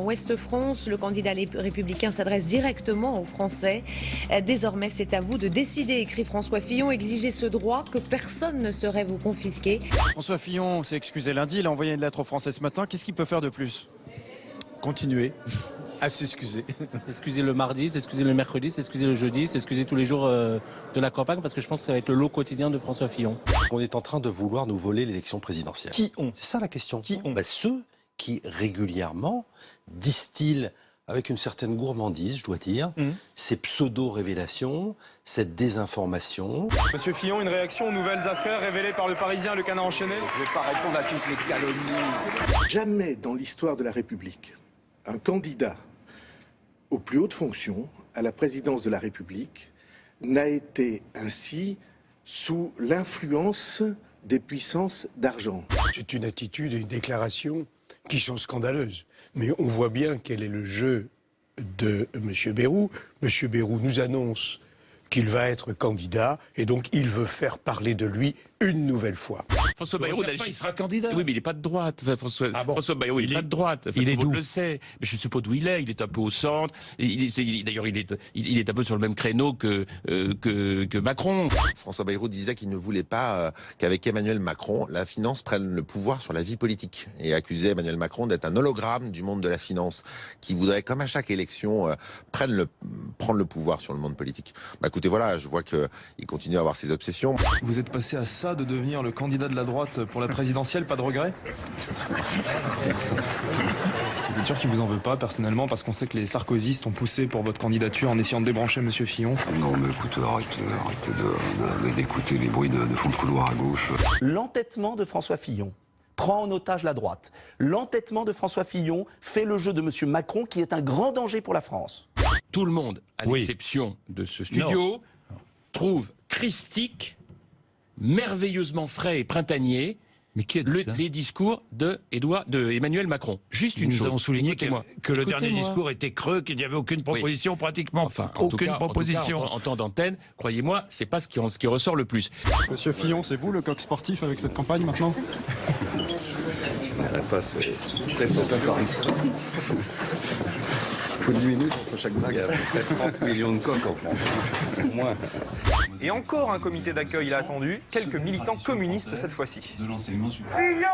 Ouest-France. Le candidat républicain s'adresse directement aux Français. Désormais, c'est à vous de décider, écrit François Fillon. Exigez ce droit que personne ne saurait vous confisquer. François Fillon s'est excusé lundi, il a envoyé une lettre aux Français ce matin. Qu'est-ce qu'il peut faire de plus? Continuer à s'excuser. S'excuser le mardi, s'excuser le mercredi, s'excuser le jeudi, s'excuser tous les jours de la campagne, parce que je pense que ça va être le lot quotidien de François Fillon. On est en train de vouloir nous voler l'élection présidentielle. Qui ont? C'est ça la question. Qui ont? Ceux qui régulièrement distillent avec une certaine gourmandise, je dois dire, ces pseudo-révélations, cette désinformation. Monsieur Fillon, une réaction aux nouvelles affaires révélées par le Parisien Le Canard enchaîné? Je ne vais pas répondre à toutes les calomnies. Jamais dans l'histoire de la République, un candidat aux plus hautes fonctions, à la présidence de la République, n'a été ainsi sous l'influence des puissances d'argent. C'est une attitude et une déclaration qui sont scandaleuses. Mais on voit bien quel est le jeu de M. Bayrou. M. Bayrou nous annonce qu'il va être candidat et donc il veut faire parler de lui une nouvelle fois. François Bayrou, il sera candidat. Oui, mais il n'est pas de droite. François Bayrou, il n'est pas de droite. Il est d'où? On le sait. Mais je ne sais pas d'où il est. Il est un peu au centre. D'ailleurs, il est un peu sur le même créneau que Macron. François Bayrou disait qu'il ne voulait pas qu'avec Emmanuel Macron, la finance prenne le pouvoir sur la vie politique. Et accusait Emmanuel Macron d'être un hologramme du monde de la finance, qui voudrait, comme à chaque élection, prendre le pouvoir sur le monde politique. Bah écoutez, voilà, je vois qu'il continue à avoir ses obsessions. Vous êtes passé à ça de devenir le candidat de la droite pour la présidentielle, pas de regret? Vous êtes sûr qu'il vous en veut pas personnellement, parce qu'on sait que les sarkozystes ont poussé pour votre candidature en essayant de débrancher Monsieur Fillon? Non mais écoute, arrêtez d'écouter les bruits de fond de couloir à gauche. L'entêtement de François Fillon prend en otage la droite. L'entêtement de François Fillon fait le jeu de M. Macron, qui est un grand danger pour la France. Tout le monde, à l'exception de ce studio, trouve christique, merveilleusement frais et printanier, mais qui les discours de Emmanuel Macron. Juste une chose. Nous avons souligné que le dernier discours était creux, qu'il n'y avait aucune proposition, pratiquement. Enfin, aucune proposition. En temps d'antenne, croyez-moi, c'est pas ce qui ressort le plus. Monsieur Fillon, c'est vous le coq sportif avec cette campagne maintenant? La passe est très intéressante. Il faut 10 minutes entre chaque blague, à peu près 30 millions de coques en France. Au moins. Et encore un comité d'accueil l'a attendu, quelques militants communistes cette fois-ci. De l'enseignement supérieur.